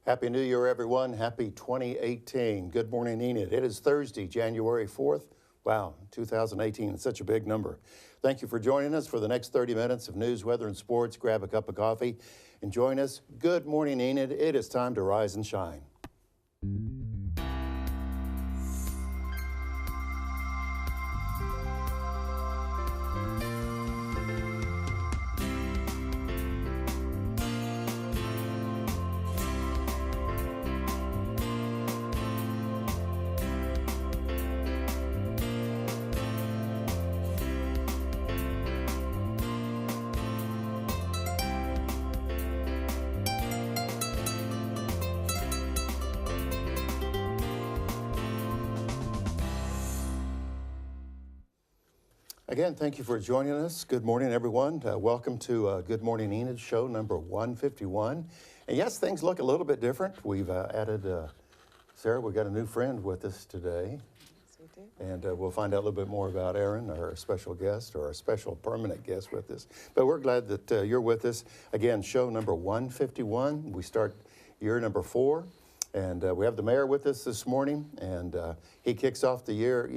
Happy New Year, everyone. Happy 2018. Good Morning Enid. It is Thursday, January 4th. Wow, 2018 is such a big number. Thank you for joining us for the next 30 minutes of news, weather, and sports. Grab a cup of coffee and join us. Good Morning Enid. It is time to rise and shine. Again, thank you for joining us. Good morning, everyone. Welcome to Good Morning Enid, show number 151. And yes, things look a little bit different. We've added, Sarah, we've got a new friend with us today. Yes, we do. And we'll find out a little bit more about Aaron, our special guest, or our special permanent guest with us. But we're glad that you're with us. Again, show number 151. We start year number 4. And we have the mayor with us this morning. And he kicks off the year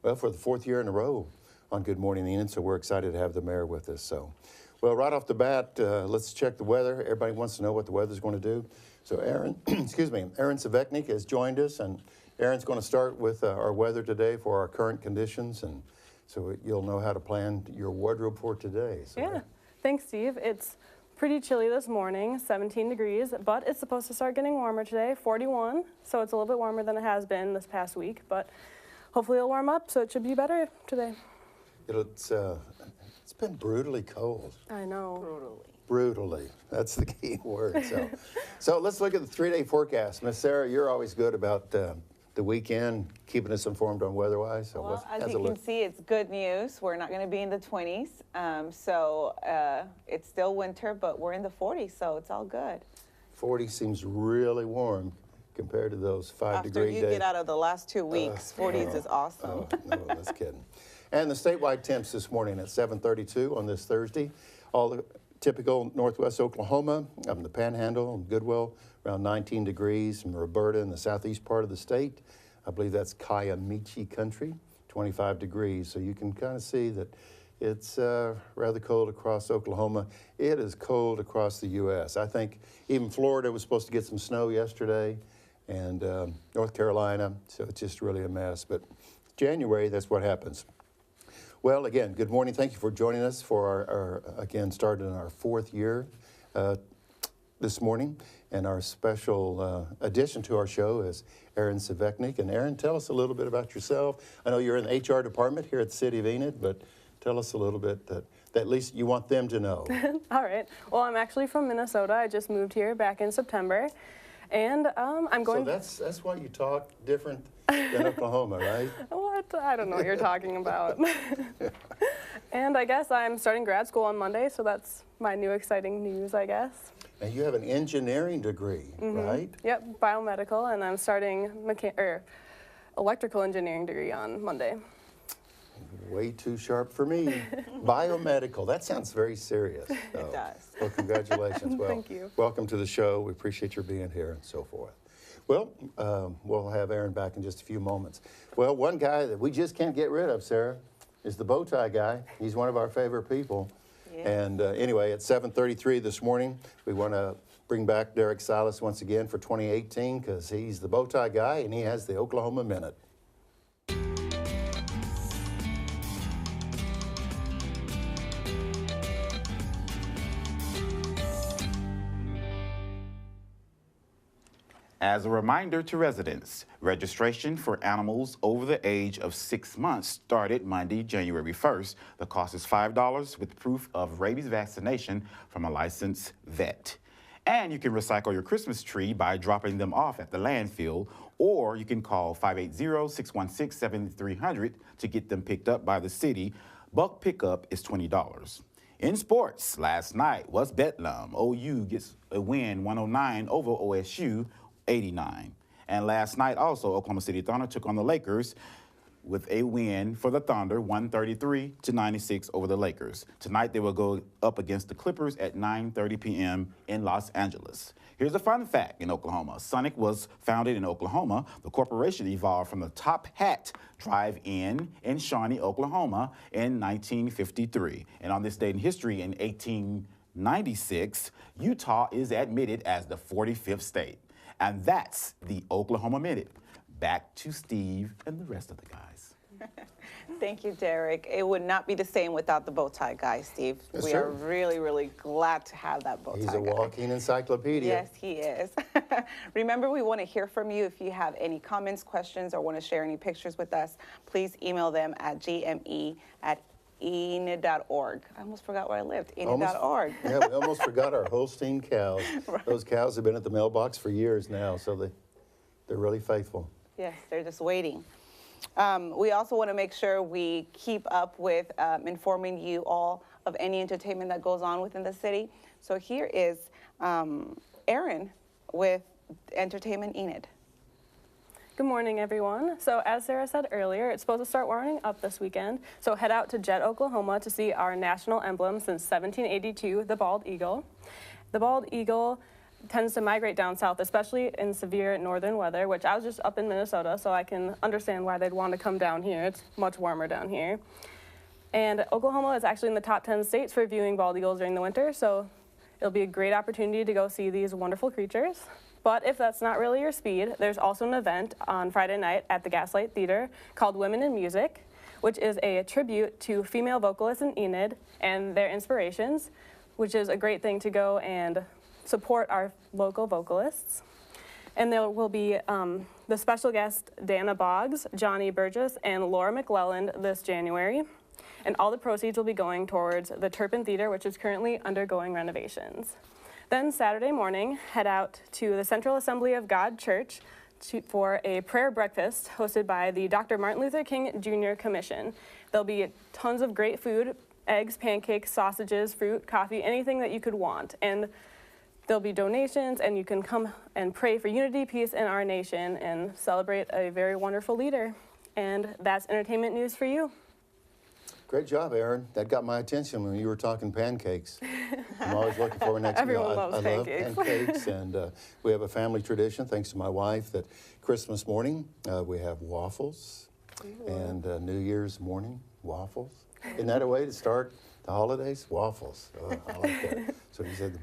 well, for the 4th year in a row on Good Morning Enid, so we're excited to have the mayor with us. So, well, right off the bat, let's check the weather. Everybody wants to know what the weather's going to do. So Aaron, excuse me, Aaron Savechnik has joined us, and Aaron's going to start with our weather today for our current conditions, and so you'll know how to plan your wardrobe for today. So, yeah, thanks, Steve. It's pretty chilly this morning, 17 degrees, but it's supposed to start getting warmer today, 41, so it's a little bit warmer than it has been this past week, but hopefully it'll warm up, so it should be better today. It's been brutally cold. I know. Brutally. That's the key word. So let's look at the 3-day forecast. Miss Sarah, you're always good about the weekend, keeping us informed on weather-wise. So well, as you can see, it's good news. We're not going to be in the 20s. It's still winter, but we're in the 40s, so it's all good. 40 seems really warm compared to those 5-degree days. After you get out of the last 2 weeks, 40s is awesome. No, that's kidding. And the statewide temps this morning at 7:32 on this Thursday. All the typical northwest Oklahoma, the Panhandle and Goodwill, around 19 degrees. From Roberta in the southeast part of the state, I believe that's Kiamichi country, 25 degrees. So you can kind of see that it's rather cold across Oklahoma. It is cold across the U.S. I think even Florida was supposed to get some snow yesterday, and North Carolina, so it's just really a mess. But January, that's what happens. Well, again, good morning. Thank you for joining us for our again, starting our 4th year this morning. And our special addition to our show is Aaron Savechnik. And Aaron, tell us a little bit about yourself. I know you're in the HR department here at the City of Enid, but tell us a little bit that at least you want them to know. All right. Well, I'm actually from Minnesota. I just moved here back in September. And I'm going. So that's why you talk different than Oklahoma, right? What? I don't know what you're talking about. And I guess I'm starting grad school on Monday, so that's my new exciting news, I guess. And you have an engineering degree, right? Yep, biomedical, and I'm starting electrical engineering degree on Monday. Way too sharp for me. Biomedical, that sounds very serious. So, it does. Well, congratulations. Well, Thank you. Welcome to the show. We appreciate your being here and so forth. Well, we'll have Aaron back in just a few moments. Well, one guy that we just can't get rid of, Sarah, is the bow tie guy. He's one of our favorite people. Yeah. And anyway, at 7:33 this morning, we want to bring back Derek Silas once again for 2018 because he's the bow tie guy and he has the Oklahoma Minute. As a reminder to residents, registration for animals over the age of 6 months started Monday, January 1st. The cost is $5 with proof of rabies vaccination from a licensed vet. And you can recycle your Christmas tree by dropping them off at the landfill, or you can call 580-616-7300 to get them picked up by the city. Bulk pickup is $20. In sports, last night was Bedlam. OU gets a win 109 over OSU 89. And last night also, Oklahoma City Thunder took on the Lakers. with a win for the Thunder, 133-96 over the Lakers. Tonight, they will go up against the Clippers at 9:30 p.m. in Los Angeles. Here's a fun fact in Oklahoma. Sonic was founded in Oklahoma. The corporation evolved from the Top Hat Drive-In in Shawnee, Oklahoma in 1953. And on this date in history in 1896, Utah is admitted as the 45th state. And that's the Oklahoma Minute. Back to Steve and the rest of the guys. Thank you, Derek. It would not be the same without the bow tie guy, Steve. Yes, we sir. are really, really glad to have that bow tie He's guy. a walking encyclopedia. Yes, he is. Remember, we want to hear from you. If you have any comments, questions, or want to share any pictures with us, please email them at gme@enid.org. I almost forgot where I lived, enid.org. Yeah, we almost forgot our Holstein cows. Right. Those cows have been at the mailbox for years now, so they're really faithful. Yes, they're just waiting. We also want to make sure we keep up with informing you all of any entertainment that goes on within the city. So here is Erin with Entertainment Enid. Good morning, everyone. So as Sarah said earlier, it's supposed to start warming up this weekend. So head out to Jet, Oklahoma to see our national emblem since 1782, the bald eagle. The bald eagle tends to migrate down south, especially in severe northern weather, which I was just up in Minnesota, so I can understand why they'd want to come down here. It's much warmer down here. And Oklahoma is actually in the top 10 states for viewing bald eagles during the winter, so it'll be a great opportunity to go see these wonderful creatures. But if that's not really your speed, there's also an event on Friday night at the Gaslight Theater called Women in Music, which is a tribute to female vocalists in Enid and their inspirations, which is a great thing to go and support our local vocalists. And there will be the special guest Dana Boggs, Johnny Burgess, and Laura McClelland this January. And all the proceeds will be going towards the Turpin Theater, which is currently undergoing renovations. Then Saturday morning, head out to the Central Assembly of God Church for a prayer breakfast hosted by the Dr. Martin Luther King Jr. Commission. There'll be tons of great food, eggs, pancakes, sausages, fruit, coffee, anything that you could want. And there'll be donations, and you can come and pray for unity, peace in our nation, and celebrate a very wonderful leader. And that's entertainment news for you. Great job, Aaron. That got my attention when you were talking pancakes. I'm always looking for next meal. Everyone loves pancakes. I love pancakes, and we have a family tradition, thanks to my wife, that Christmas morning we have waffles, and New Year's morning waffles. Isn't that a way to start the holidays? Waffles. Oh, I like that. So you said the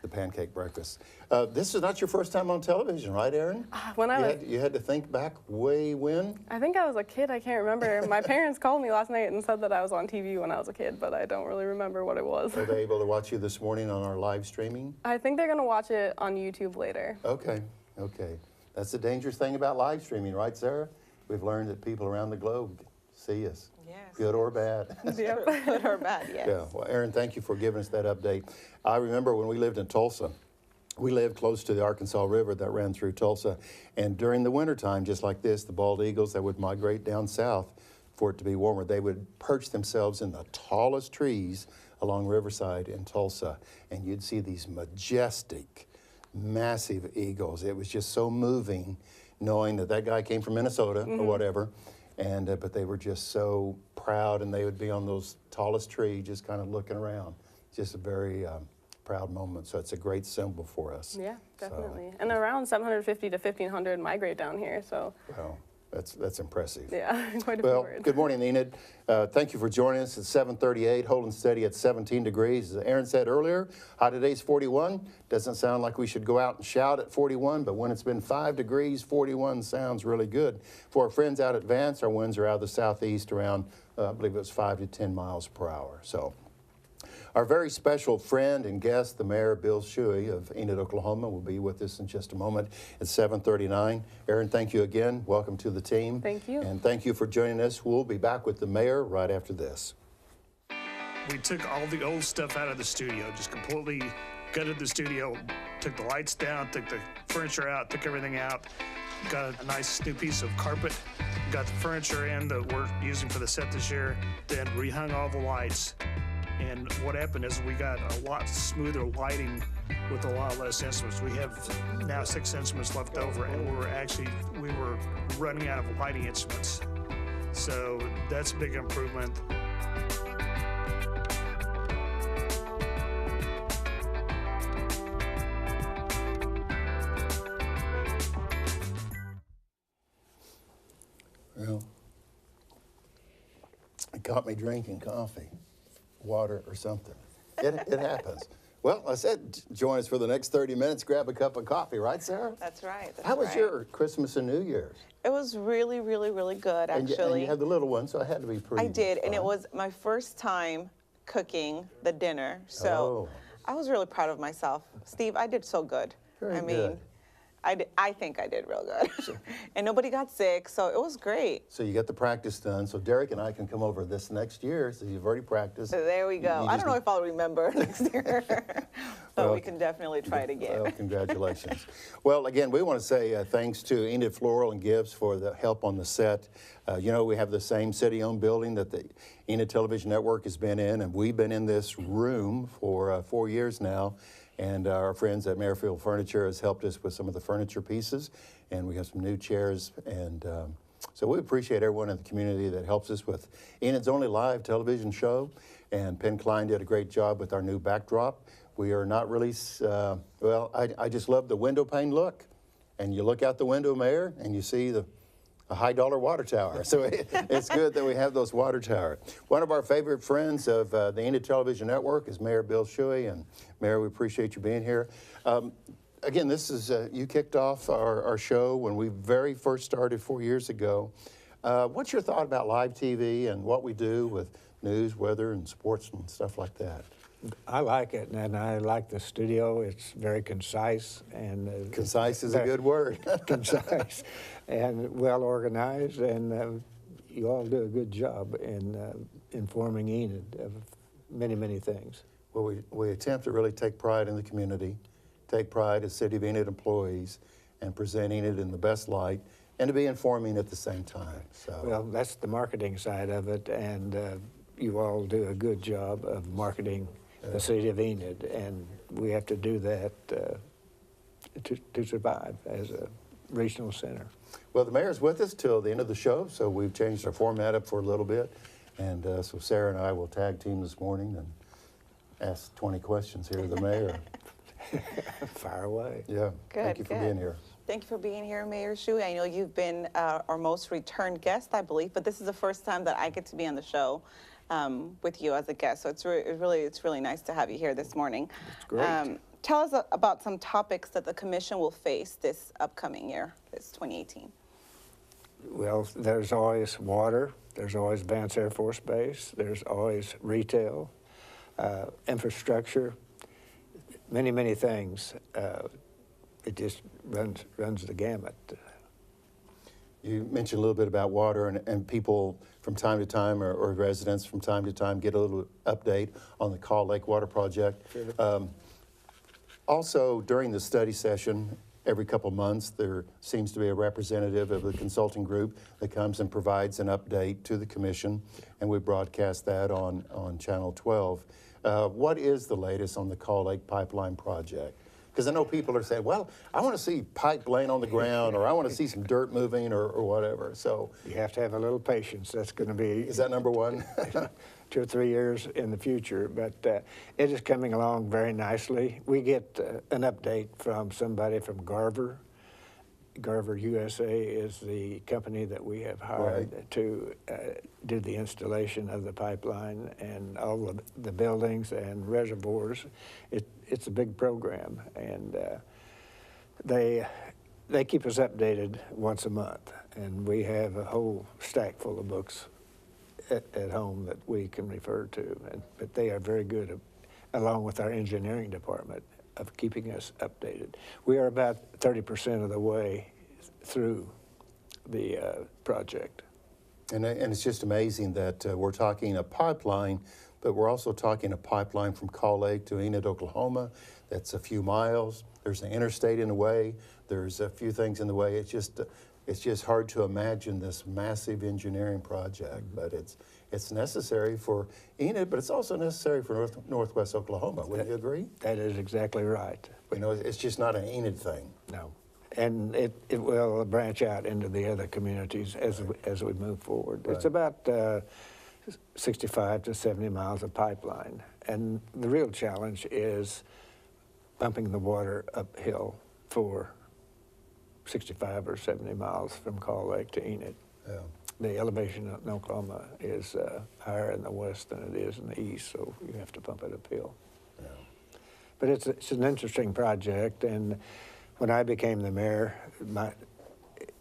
pancake breakfast. This is not your first time on television, right, Aaron? When You had to think back way when? I think I was a kid, I can't remember. My parents called me last night and said that I was on TV when I was a kid, but I don't really remember what it was. Were they able to watch you this morning on our live streaming? I think they're gonna watch it on YouTube later. Okay. That's the dangerous thing about live streaming, right, Sarah? We've learned that people around the globe see us, Yes. good or bad. Yep. Good or bad, yes. Yeah, well, Aaron, thank you for giving us that update. I remember when we lived in Tulsa, we lived close to the Arkansas River that ran through Tulsa, and during the wintertime, just like this, the bald eagles that would migrate down south for it to be warmer, they would perch themselves in the tallest trees along Riverside in Tulsa, and you'd see these majestic, massive eagles. It was just so moving knowing that that guy came from Minnesota or whatever, and but they were just so proud, and they would be on those tallest trees just kind of looking around. Just a very proud moment, so it's a great symbol for us. Yeah, definitely. And around 750 to 1,500 migrate down here, so Wow, that's impressive. yeah, quite a Well, few words. good morning, Enid. Thank you for joining us at 7:38, holding steady at 17 degrees. As Aaron said earlier, high today's 41. Doesn't sound like we should go out and shout at 41, but when it's been 5 degrees, 41 sounds really good. For our friends out at Vance, our winds are out of the southeast around, I believe it was 5 to 10 miles per hour. So, our very special friend and guest, the Mayor Bill Shewey of Enid, Oklahoma, will be with us in just a moment at 7:39. Aaron, thank you again. Welcome to the team. Thank you. And thank you for joining us. We'll be back with the Mayor right after this. We took all the old stuff out of the studio, just completely gutted the studio, took the lights down, took the furniture out, took everything out, got a nice new piece of carpet, got the furniture in that we're using for the set this year, then rehung all the lights. And what happened is we got a lot smoother lighting with a lot less instruments. We have now 6 instruments left over, and we were running out of lighting instruments. So that's a big improvement. Well, it caught me drinking coffee, water, or something. It happens. Well, I said join us for the next 30 minutes, grab a cup of coffee, right, Sarah? That's right. That's How was right. your Christmas and New Year's? It was really, really, really good, And actually. you had the little one, so it had to be pretty I did, and it fun. was my first time cooking the dinner, so Oh. I was really proud of myself. Steve, I did so good. Very I mean, good. I think I did real good. And nobody got sick, so it was great. So you got the practice done, so Derek and I can come over this next year, so you've already practiced. So there we go. You I just don't know if I'll remember next year, but Well, we can definitely try it again. Well, congratulations. Well, again, we want to say thanks to Enid Floral and Gibbs for the help on the set. You know, we have the same city-owned building that the Enid Television Network has been in, and we've been in this room for 4 years now. And our friends at Merrifield Furniture has helped us with some of the furniture pieces, and we have some new chairs. And so we appreciate everyone in the community that helps us with Enid's only live television show. And Penn Klein did a great job with our new backdrop. We are not really, well, I just love the window pane look. And you look out the window, Mayor, and you see a high-dollar water tower. So it's good that we have those water towers. One of our favorite friends of the Enid Television Network is Mayor Bill Shewey. And Mayor, we appreciate you being here. Again, this is, you kicked off our show when we very first started 4 years ago. What's your thought about live TV and what we do with news, weather, and sports and stuff like that? I like it, and I like the studio. It's very concise and Concise is a good word. concise and well organized, and you all do a good job in informing Enid of many, many things. Well, we attempt to really take pride in the community, take pride as City of Enid employees, and present Enid in the best light, and to be informing at the same time. So. Well, that's the marketing side of it, and you all do a good job of marketing the City of Enid, and we have to do that to survive as a regional center. Well, the mayor's with us till the end of the show, so we've changed our format up for a little bit. And so Sarah and I will tag team this morning and ask 20 questions here to the mayor. Fire away. Yeah, Good, thank you for good. being here. Thank you for being here, Mayor Shewey. I know you've been our most returned guest, I believe, but this is the first time that I get to be on the show with you as a guest. So it's really nice to have you here this morning. That's great. Tell us about some topics that the commission will face this upcoming year, this 2018. Well, there's always water, there's always Vance Air Force Base, there's always retail, infrastructure, many, many things. It just runs the gamut. You mentioned a little bit about water, and people from time to time, or residents from time to time, get a little update on the Call Lake Water Project. Sure. Also, during the study session, every couple months, there seems to be a representative of the consulting group that comes and provides an update to the commission, and we broadcast that on Channel 12. What is the latest on the Call Lake Pipeline Project? Because I know people are saying, well, I want to see pipe laying on the ground, or I want to see some dirt moving, or whatever. So You have to have a little patience. That's going to be is that number one? 2 or 3 years in the future, but it is coming along very nicely. We get an update from somebody from Garver. Garver USA is the company that we have hired to do the installation of the pipeline and all of the buildings and reservoirs. It's a big program, and they keep us updated once a month, and we have a whole stack full of books at home that we can refer to, but they are very good, along with our engineering department, of keeping us updated. We are about 30% of the way through the project. And it's just amazing that we're talking a pipeline, but we're also talking a pipeline from Call Lake to Enid, Oklahoma. That's a few miles. There's an interstate in the way. There's a few things in the way. It's just hard to imagine this massive engineering project, but it's necessary for Enid, but it's also necessary for Northwest Oklahoma. Wouldn't you agree? That is exactly right. You know, it's just not an Enid thing. No. And it will branch out into the other communities as we move forward. It's about 65 to 70 miles of pipeline. And the real challenge is pumping the water uphill for 65 or 70 miles from Call Lake to Enid. Yeah. The elevation in Oklahoma is higher in the west than it is in the east, so you have to pump it uphill. Yeah. But it's an interesting project, and when I became the mayor,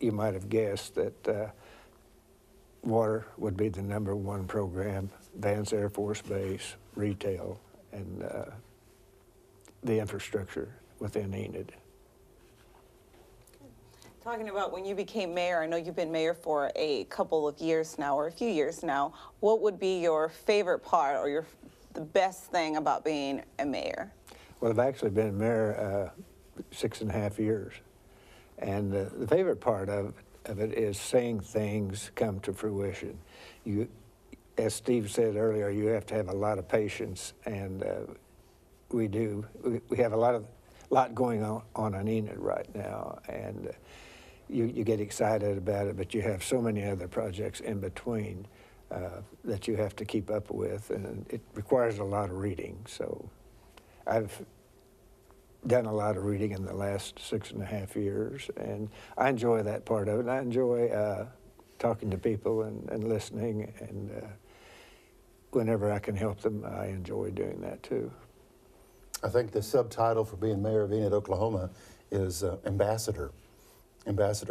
you might have guessed that water would be the #1 program, Vance Air Force Base, retail, and the infrastructure within Enid. Talking about when you became mayor, I know you've been mayor for a couple of years now, or a few years now. What would be your favorite part or the best thing about being a mayor? Well, I've actually been mayor 6.5 years. And the favorite part of it is seeing things come to fruition. As Steve said earlier, you have to have a lot of patience, and we do. We have a lot going on Enid right now, and you get excited about it, but you have so many other projects in between that you have to keep up with, and it requires a lot of reading. So I've done a lot of reading in the last 6.5 years, and I enjoy that part of it. And I enjoy talking to people and listening, and whenever I can help them, I enjoy doing that too. I think the subtitle for being mayor of Enid, Oklahoma is ambassador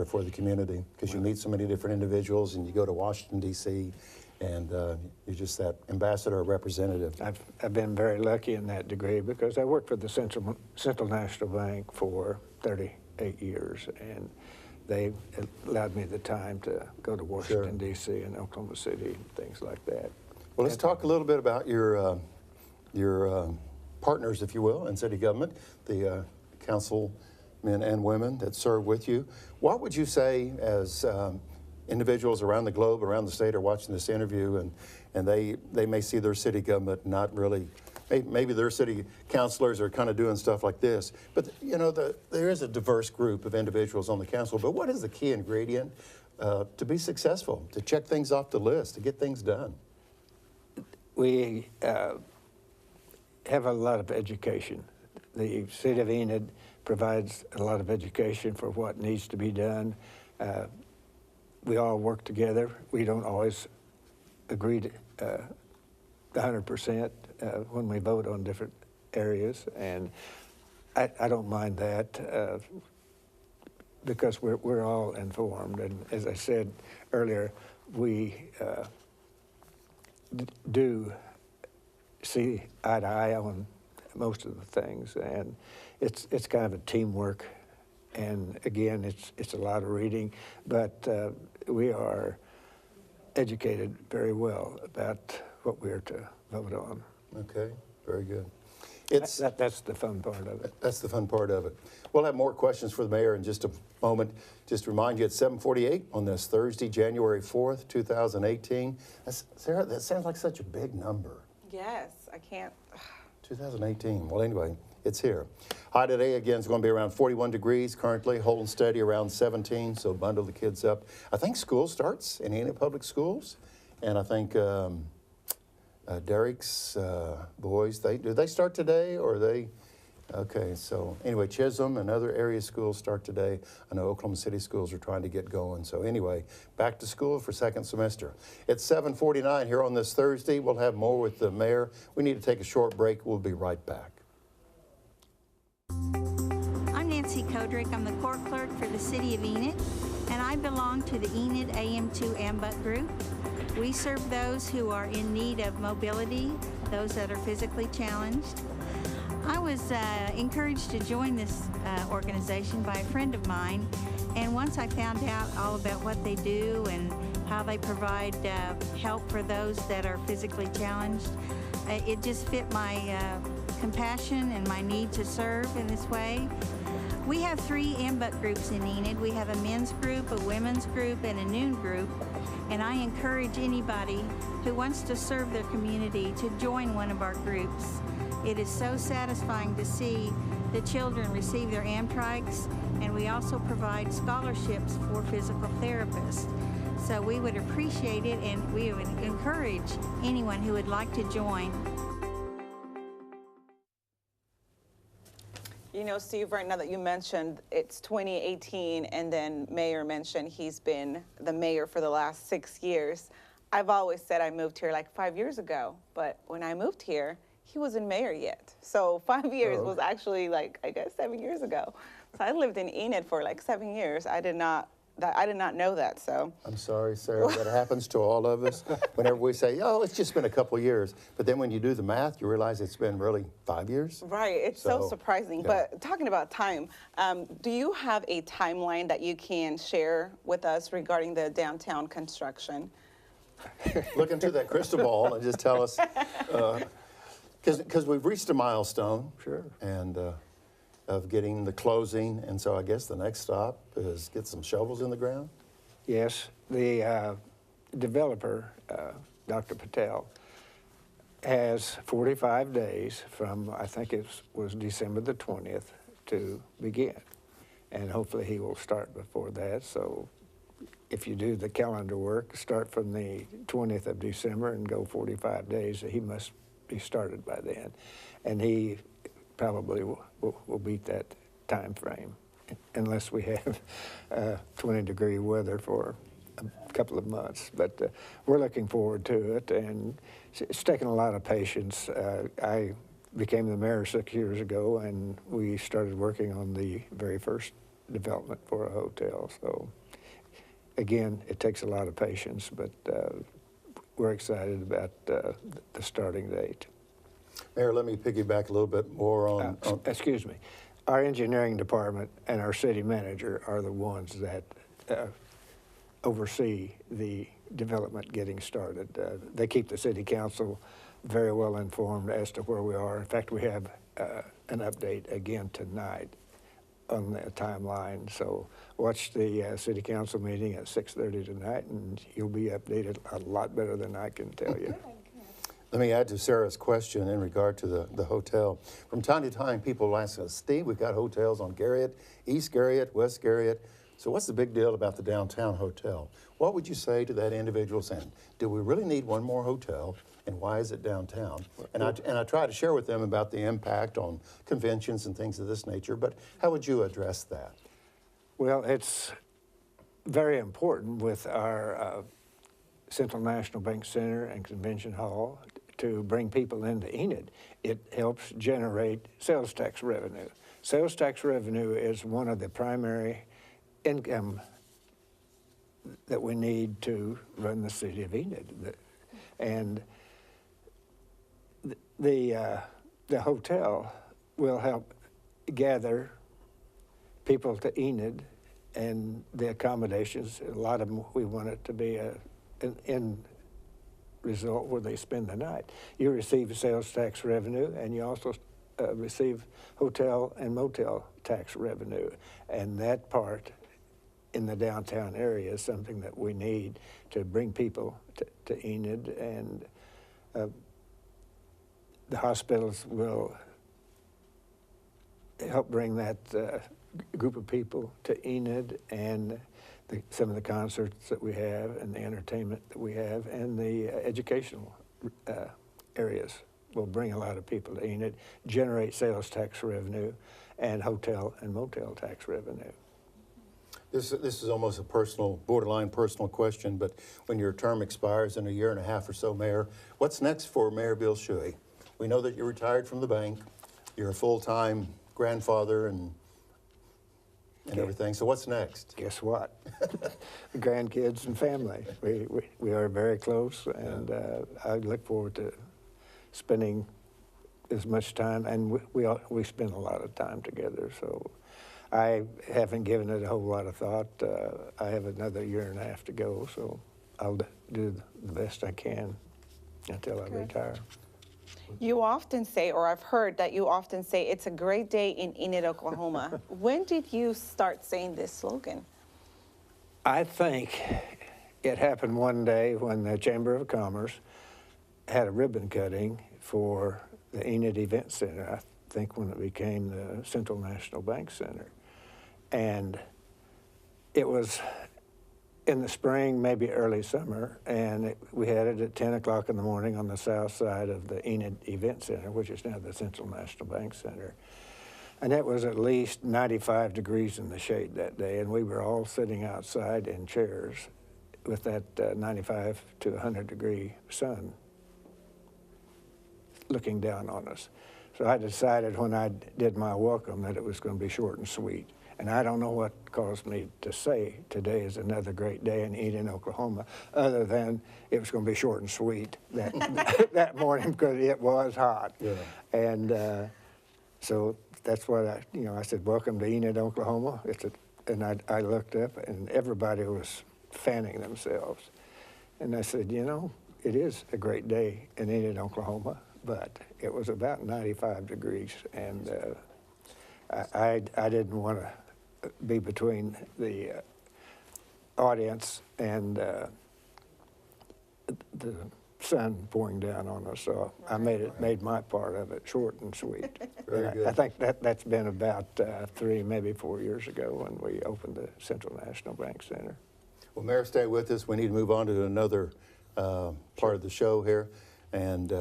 for the community, because you meet so many different individuals, and you go to Washington, D.C., and you're just that ambassador or representative. I've been very lucky in that degree, because I worked for the Central National Bank for 38 years, and they allowed me the time to go to Washington, D.C. and Oklahoma City and things like that. Well, let's talk a little bit about your partners, if you will, in city government, the councilmen and women that serve with you. What would you say as individuals around the globe, around the state, are watching this interview, and they may see their city government not really, maybe their city councilors are kind of doing stuff like this, but you know, there is a diverse group of individuals on the council, but what is the key ingredient to be successful, to check things off the list, to get things done? We have a lot of education. The city of Enid provides a lot of education for what needs to be done. We all work together. We don't always agree to 100% when we vote on different areas, and I don't mind that because we're all informed. And as I said earlier, we do see eye to eye on most of the things, and it's kind of a teamwork. And again, it's a lot of reading, but we are educated very well about what we are to vote on. Okay, very good. That's the fun part of it. That's the fun part of it. We'll have more questions for the mayor in just a moment. Just to remind you, it's 7:48 on this Thursday, January 4th, 2018. Sarah, that sounds like such a big number. Yes, I can't. 2018. Well, anyway, it's here. High today, again, is going to be around 41 degrees currently, holding steady around 17, so bundle the kids up. I think school starts in Enid Public Schools, and I think Derek's boys, do they start today, or are they? Okay, so anyway, Chisholm and other area schools start today. I know Oklahoma City schools are trying to get going. So anyway, back to school for second semester. It's 7:49 here on this Thursday. We'll have more with the mayor. We need to take a short break. We'll be right back. I'm Nancy Kodrick. I'm the court clerk for the city of Enid, and I belong to the Enid AM2 AMBUT group. We serve those who are in need of mobility, those that are physically challenged. I was encouraged to join this organization by a friend of mine, and once I found out all about what they do and how they provide help for those that are physically challenged, it just fit my compassion and my need to serve in this way. We have 3 AMBUT groups in Enid. We have a men's group, a women's group, and a noon group, and I encourage anybody who wants to serve their community to join one of our groups. It is so satisfying to see The children receive their Amtrak's, and we also provide scholarships for physical therapists. So we would appreciate it, and we would encourage anyone who would like to join. You know, Steve, right now that you mentioned it's 2018, and then Mayor mentioned he's been the mayor for the last 6 years. I've always said I moved here like 5 years ago, but when I moved here, he wasn't mayor yet. So 5 years was actually like, I guess 7 years ago. So I lived in Enid for like 7 years. I did not know that, so. I'm sorry, Sarah, that happens to all of us. Whenever we say, oh, it's just been a couple years. But then when you do the math, you realize it's been really 5 years. Right, it's so So, surprising. yeah. But talking about time, do you have a timeline that you can share with us regarding the downtown construction? Look into that crystal ball and just tell us, because we've reached a milestone. Sure. And of getting the closing, and so I guess the next stop is get some shovels in the ground. Yes, the developer, Dr. Patel, has 45 days from, I think it was December the 20th, to begin. And hopefully he will start before that. So if you do the calendar work, start from the 20th of December and go 45 days, he must be started by then. And he probably will beat that time frame, unless we have 20-degree weather for a couple of months. But we're looking forward to it, and it's taken a lot of patience. I became the mayor 6 years ago, and we started working on the very first development for a hotel. So again, it takes a lot of patience, but we're excited about the starting date. Mayor, let me piggyback a little bit more on. Excuse me. Our engineering department and our city manager are the ones that oversee the development getting started. They keep the city council very well informed as to where we are. In fact, we have an update again tonight on the timeline. So watch the city council meeting at 6:30 tonight, and you'll be updated a lot better than I can tell you. Let me add to Sarah's question in regard to the hotel. From time to time, people will ask us, Steve, we've got hotels on Garriott, East Garriott, West Garriott. So what's the big deal about the downtown hotel? What would you say to that individual saying, do we really need one more hotel, and why is it downtown? And I try to share with them about the impact on conventions and things of this nature, but how would you address that? Well, it's very important with our Central National Bank Center and Convention Hall to bring people into Enid. It helps generate sales tax revenue. Sales tax revenue is one of the primary income that we need to run the city of Enid. And the hotel will help gather people to Enid, and the accommodations, a lot of them, we want it to be an end result where they spend the night. You receive sales tax revenue, and you also receive hotel and motel tax revenue. And that part in the downtown area is something that we need to bring people to Enid, and the hospitals will help bring that group of people to Enid, and some of the concerts that we have, and the entertainment that we have, and the educational areas will bring a lot of people to Enid, generate sales tax revenue, and hotel and motel tax revenue. This is almost a personal, borderline personal question, but when your term expires in a year and a half or so, Mayor, what's next for Mayor Bill Shewey? We know that you're retired from the bank. You're a full-time grandfather and everything. So what's next? Guess what? The grandkids and family. We are very close, and I look forward to spending as much time, and we spend a lot of time together. So I haven't given it a whole lot of thought. I have another year and a half to go, so I'll do the best I can until I retire. You often say, or I've heard that you often say, it's a great day in Enid, Oklahoma. When did you start saying this slogan? I think it happened one day when the Chamber of Commerce had a ribbon cutting for the Enid Event Center. I think, when it became the Central National Bank Center. And it was in the spring, maybe early summer, and we had it at 10 o'clock in the morning on the south side of the Enid Event Center, which is now the Central National Bank Center. And it was at least 95 degrees in the shade that day, and we were all sitting outside in chairs with that 95 to 100 degree sun looking down on us. So I decided when I did my welcome that it was going to be short and sweet. And I don't know what caused me to say today is another great day in Enid, Oklahoma, other than it was going to be short and sweet that, that morning because it was hot. Yeah. And so that's what I said, welcome to Enid, Oklahoma. And I looked up and everybody was fanning themselves. And I said, it is a great day in Enid, Oklahoma, but it was about 95 degrees. And I didn't want to be between the audience and the sun pouring down on us, so I made my part of it short and sweet. Very good. I think that's been about 3, maybe 4 years ago when we opened the Central National Bank Center. Well, Mayor, stay with us. We need to move on to another part of the show here. And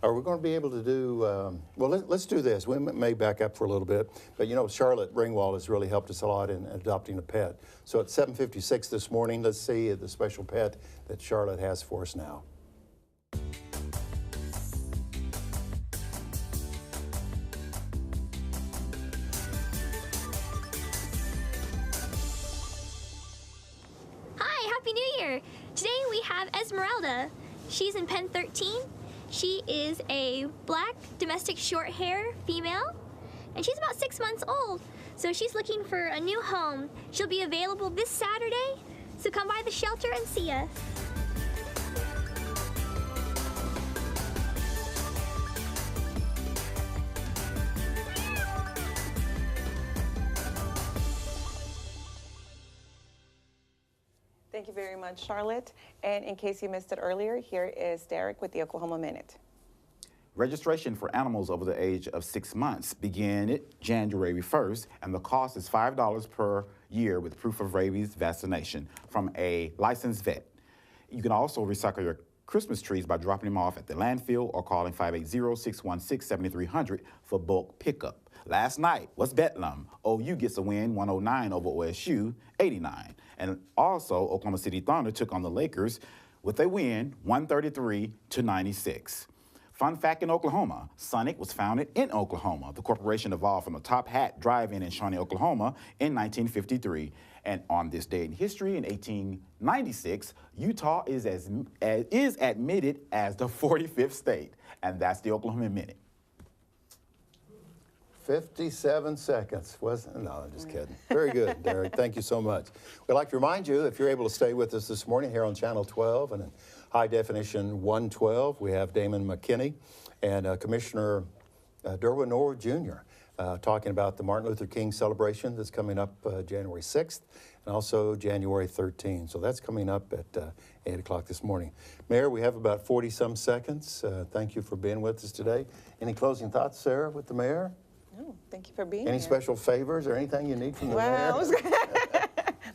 are we going to be able to do, well, let's do this. We may back up for a little bit, but Charlotte Ringwald has really helped us a lot in adopting a pet. So at 7:56 this morning, let's see the special pet that Charlotte has for us now. Hi, Happy New Year! Today we have Esmeralda. She's in pen 13. She is a black domestic short hair female, and she's about 6 months old. So she's looking for a new home. She'll be available this Saturday, so come by the shelter and see us. Thank you very much, Charlotte. And in case you missed it earlier, here is Derek with the Oklahoma Minute. Registration for animals over the age of 6 months began January 1st, and the cost is $5 per year with proof of rabies vaccination from a licensed vet. You can also recycle your Christmas trees by dropping them off at the landfill or calling 580-616-7300 for bulk pickup. Last night was Bedlam. OU gets a win, 109 over OSU, 89. And also, Oklahoma City Thunder took on the Lakers with a win, 133-96. Fun fact in Oklahoma, Sonic was founded in Oklahoma. The corporation evolved from a Top Hat drive-in in Shawnee, Oklahoma in 1953. And on this day in history, in 1896, Utah is admitted as the 45th state. And that's the Oklahoma Minute. 57 seconds, wasn't it? No, I'm just kidding. Very good, Derek. Thank you so much. We'd like to remind you, if you're able to stay with us this morning here on Channel 12 and in high definition 112, we have Damon McKinney and Commissioner Derwin Orr Jr. Talking about the Martin Luther King celebration that's coming up January 6th and also January 13th. So that's coming up at 8 o'clock this morning. Mayor, we have about 40-some seconds. Thank you for being with us today. Any closing thoughts, Sarah, with the mayor? No, thank you for being Any here. special favors or anything you need from the mayor?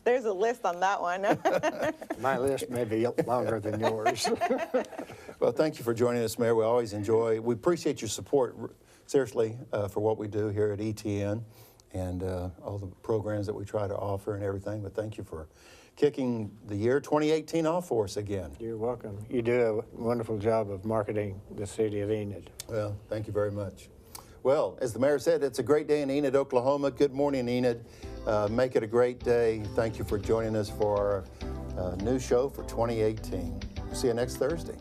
There's a list on that one. My list may be longer than yours. Well, thank you for joining us, Mayor. We appreciate your support, seriously, for what we do here at ETN and all the programs that we try to offer and everything. But thank you for kicking the year 2018 off for us again. You're welcome. You do a wonderful job of marketing the city of Enid. Well, thank you very much. Well, as the mayor said, it's a great day in Enid, Oklahoma. Good morning, Enid. Make it a great day. Thank you for joining us for our new show for 2018. See you next Thursday.